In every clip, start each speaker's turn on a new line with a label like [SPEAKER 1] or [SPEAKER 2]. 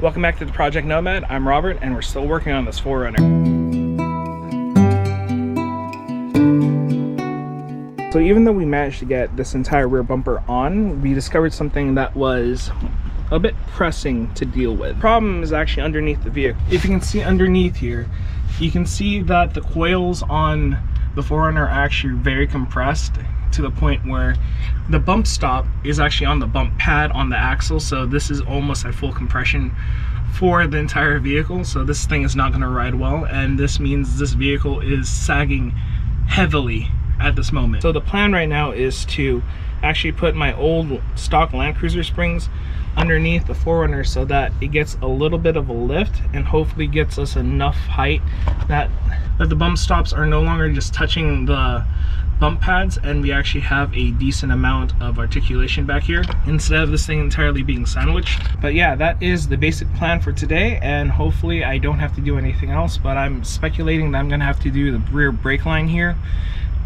[SPEAKER 1] Welcome back to the Project Nomad. I'm Robert and we're still working on this 4runner. So even though we managed to get this entire rear bumper on, we discovered something that was a bit pressing to deal with. The problem is actually underneath the vehicle. If you can see underneath here, you can see that the coils on the 4runner are actually very compressed to the point where the bump stop is actually on the bump pad on the axle. So this is almost at full compression for the entire vehicle. So this thing is not going to ride well, and this means this vehicle is sagging heavily at this moment. So the plan right now is to actually put my old stock Land Cruiser springs underneath the 4runner so that it gets a little bit of a lift and hopefully gets us enough height that the bump stops are no longer just touching the bump pads, and we actually have a decent amount of articulation back here instead of this thing entirely being sandwiched. But yeah, that is the basic plan for today, and hopefully I don't have to do anything else. But I'm speculating that I'm gonna have to do the rear brake line here,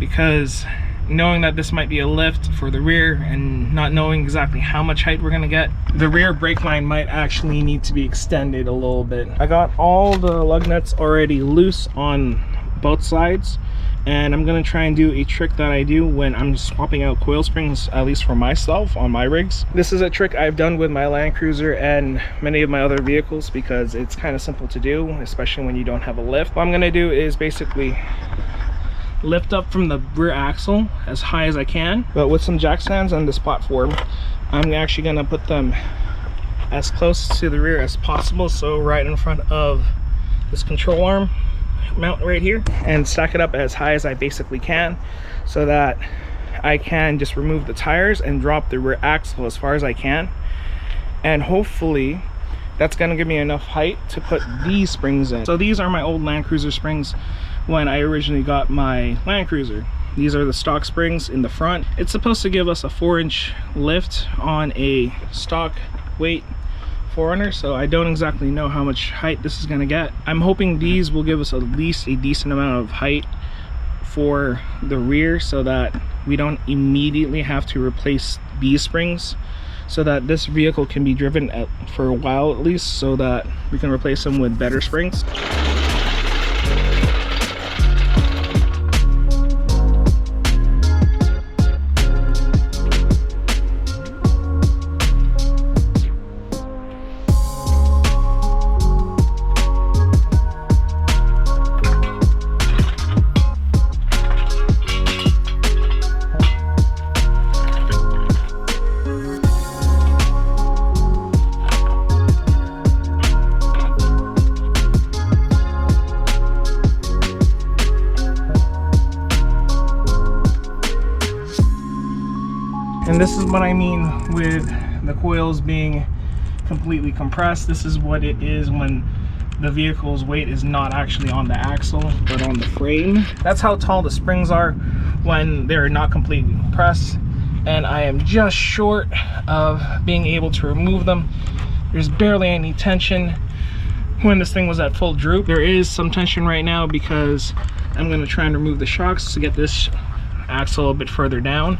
[SPEAKER 1] because knowing that this might be a lift for the rear and not knowing exactly how much height we're gonna get, the rear brake line might actually need to be extended a little bit. I got all the lug nuts already loose on both sides, and I'm gonna try and do a trick that I do when I'm swapping out coil springs, at least for myself on my rigs. This is a trick I've done with my Land Cruiser and many of my other vehicles because it's kind of simple to do, especially when you don't have a lift. What I'm gonna do is basically lift up from the rear axle as high as I can, but with some jack stands on this platform, I'm actually gonna put them as close to the rear as possible, so right in front of this control arm mount right here, and stack it up as high as I basically can so that I can just remove the tires and drop the rear axle as far as I can, and hopefully that's going to give me enough height to put these springs in. So these are my old Land Cruiser springs when I originally got my Land Cruiser. These are the stock springs in the front. It's supposed to give us a 4-inch lift on a stock weight 4runner, so I don't exactly know how much height this is going to get. I'm hoping these will give us at least a decent amount of height for the rear so that we don't immediately have to replace these springs, so that this vehicle can be driven for a while at least, so that we can replace them with better springs. And this is what I mean with the coils being completely compressed. This is what it is when the vehicle's weight is not actually on the axle but on the frame. That's how tall the springs are when they're not completely compressed, and I am just short of being able to remove them. There's barely any tension when this thing was at full droop. There is some tension right now because I'm going to try and remove the shocks to get this axle a bit further down,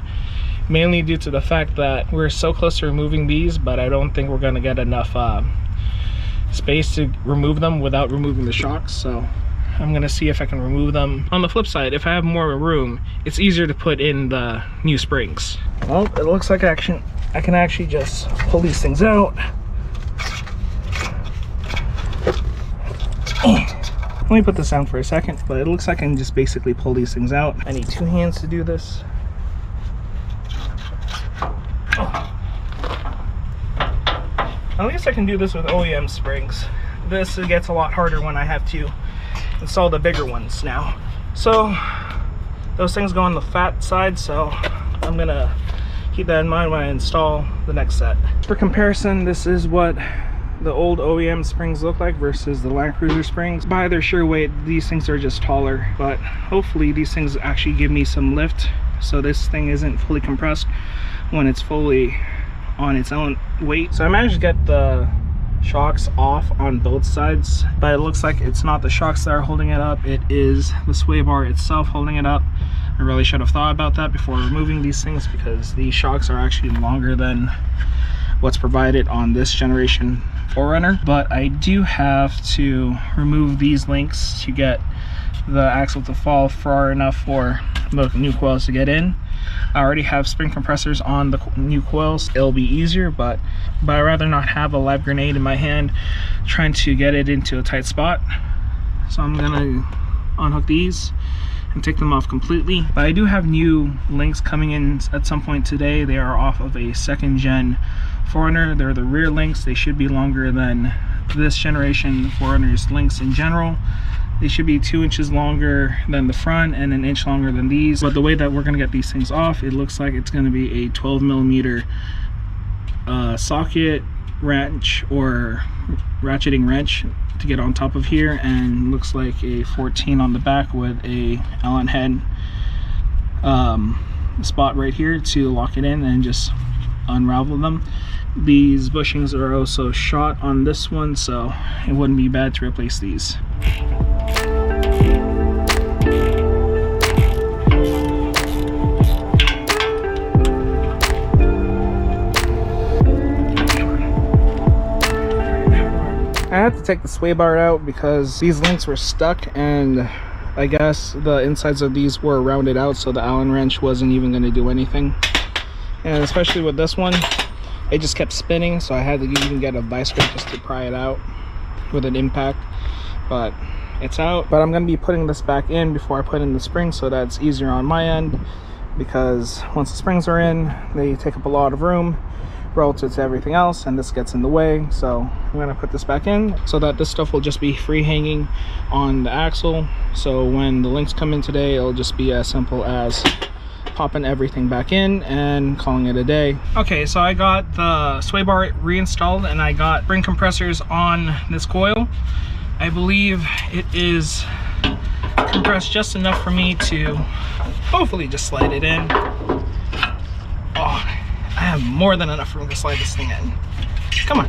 [SPEAKER 1] mainly due to the fact that we're so close to removing these, but I don't think we're going to get enough space to remove them without removing the shocks. So I'm going to see if I can remove them. On the flip side, if I have more room, it's easier to put in the new springs. Well, it looks like I can actually just pull these things out. Let me put this down for a second, but it looks like I can just basically pull these things out. I need 2 hands to do this. At least I can do this with OEM springs. This gets a lot harder when I have to install the bigger ones now. So those things go on the fat side, so I'm gonna keep that in mind when I install the next set. For comparison, this is what the old OEM springs look like versus the Land Cruiser springs. By their sheer weight, these things are just taller, but hopefully these things actually give me some lift so this thing isn't fully compressed when it's fully on its own weight. So I managed to get the shocks off on both sides, but it looks like it's not the shocks that are holding it up, it is the sway bar itself holding it up. I really should have thought about that before removing these things, because these shocks are actually longer than what's provided on this generation 4runner, but I do have to remove these links to get the axle to fall far enough for the new coils to get in. I already have spring compressors on the new coils. It'll be easier, but I'd rather not have a live grenade in my hand trying to get it into a tight spot. So I'm gonna unhook these and take them off completely. But I do have new links coming in at some point today. They are off of a 2nd gen 4runner. They're the rear links. They should be longer than this generation 4runner's links in general. They should be 2 inches longer than the front and an inch longer than these. But the way that we're gonna get these things off, it looks like it's gonna be a 12mm socket wrench or ratcheting wrench to get on top of here, and looks like a 14 on the back with a Allen head spot right here to lock it in and just unravel them. These bushings are also shot on this one, so it wouldn't be bad to replace these. I had to take the sway bar out because these links were stuck, and I guess the insides of these were rounded out, so the Allen wrench wasn't even going to do anything. And especially with this one, it just kept spinning, so I had to even get a vice grip just to pry it out with an impact. But it's out. But I'm going to be putting this back in before I put in the springs, so that's easier on my end, because once the springs are in, they take up a lot of room relative to everything else, and this gets in the way. So I'm going to put this back in so that this stuff will just be free hanging on the axle. So when the links come in today, it'll just be as simple as popping everything back in and calling it a day. Okay, so I got the sway bar reinstalled and I got spring compressors on this coil. I believe it is compressed just enough for me to hopefully just slide it in. Oh, I have more than enough room to slide this thing in. Come on,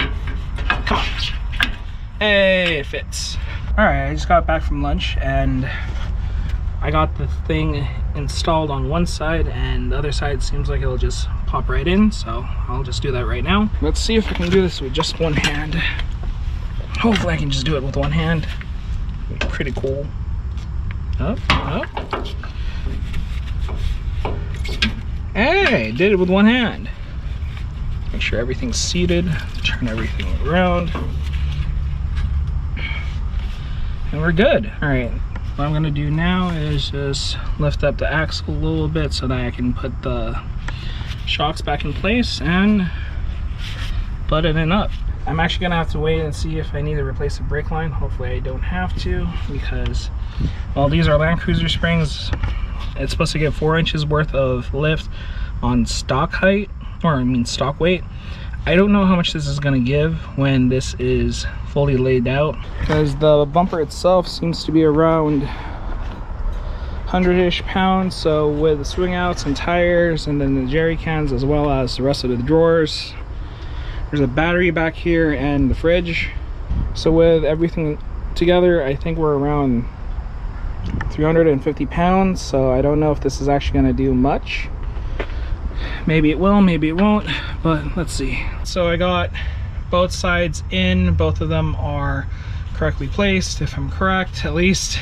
[SPEAKER 1] come on. Hey, it fits. All right, I just got back from lunch and I got the thing installed on one side, and the other side seems like it'll just pop right in, so I'll just do that right now. Let's see if I can do this with just one hand. Hopefully I can just do it with one hand. Pretty cool. Up, up. Hey, did it with one hand. Make sure everything's seated, turn everything around, and we're good. All right, what I'm gonna do now is just lift up the axle a little bit so that I can put the shocks back in place and butt it in up. I'm actually gonna have to wait and see if I need to replace the brake line. Hopefully I don't have to, because, well, these are Land Cruiser springs. It's supposed to get 4 inches worth of lift on stock height, or I mean stock weight. I don't know how much this is going to give when this is fully laid out, because the bumper itself seems to be around 100-ish pounds. So with the swing outs and tires and then the jerry cans as well as the rest of the drawers, there's a battery back here and the fridge. So with everything together, I think we're around 350 pounds. So I don't know if this is actually going to do much. Maybe it will, maybe it won't, but let's see. So I got both sides in. Both of them are correctly placed, if I'm correct, at least.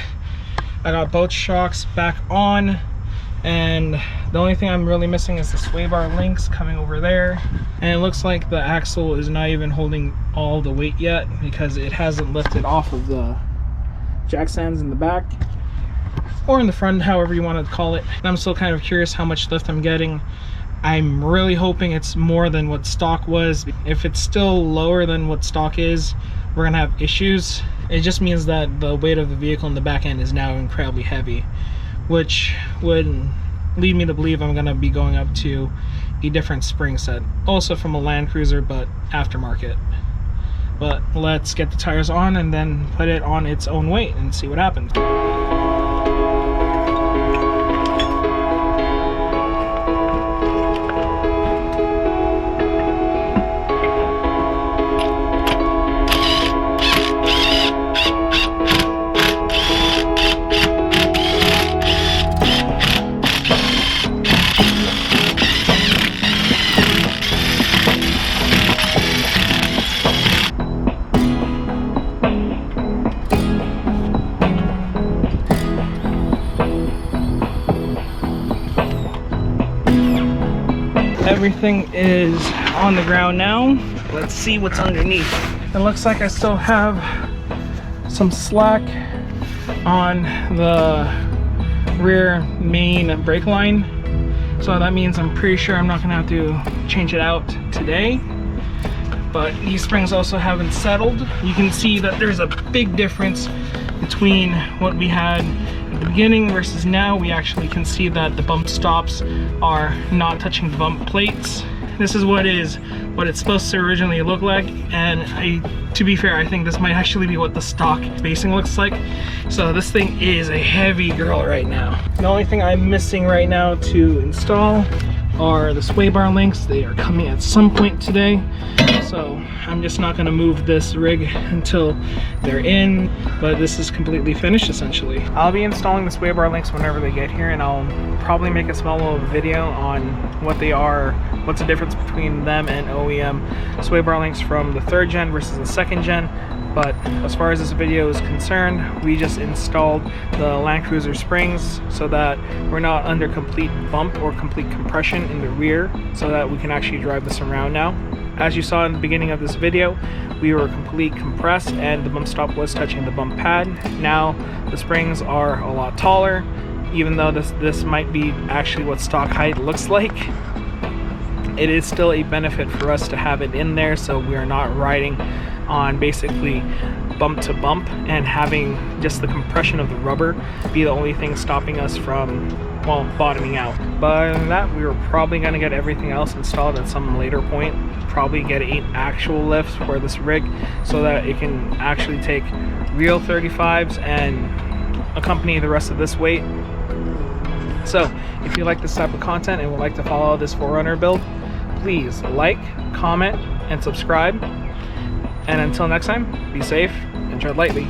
[SPEAKER 1] I got both shocks back on, and the only thing I'm really missing is the sway bar links coming over there. And it looks like the axle is not even holding all the weight yet, because it hasn't lifted off of the jack stands in the back or in the front, however you want to call it. And I'm still kind of curious how much lift I'm getting. I'm really hoping it's more than what stock was. If it's still lower than what stock is, we're gonna have issues. It just means that the weight of the vehicle in the back end is now incredibly heavy, which would lead me to believe I'm gonna be going up to a different spring set, also from a Land Cruiser, but aftermarket. But let's get the tires on and then put it on its own weight and see what happens. everything is on the ground now. Let's see what's underneath. It looks like I still have some slack on the rear main brake line. So that means I'm pretty sure I'm not gonna have to change it out today. But these springs also haven't settled. You can see that there's a big difference between what we had at the beginning versus now. We actually can see that the bump stops are not touching the bump plates. This is what it's supposed to originally look like, and to be fair, I think this might actually be what the stock spacing looks like. So this thing is a heavy girl right now. The only thing I'm missing right now to install are the sway bar links. They are coming at some point today, so I'm just not going to move this rig until they're in, but this is completely finished essentially. I'll be installing the sway bar links whenever they get here, and I'll probably make a small little video on what they are, what's the difference between them and OEM sway bar links from the 3rd gen versus the 2nd gen. But as far as this video is concerned, we just installed the Land Cruiser springs so that we're not under complete bump or complete compression in the rear, so that we can actually drive this around now. As you saw in the beginning of this video, we were completely compressed and the bump stop was touching the bump pad. Now the springs are a lot taller, even though this might be actually what stock height looks like. It is still a benefit for us to have it in there, so we are not riding on basically bump to bump and having just the compression of the rubber be the only thing stopping us from, well, bottoming out. But other than that, we were probably going to get everything else installed at some later point, probably get 8 actual lifts for this rig so that it can actually take real 35s and accompany the rest of this weight. So if you like this type of content and would like to follow this 4runner build, please like, comment, and subscribe. And until next time, be safe and tread lightly.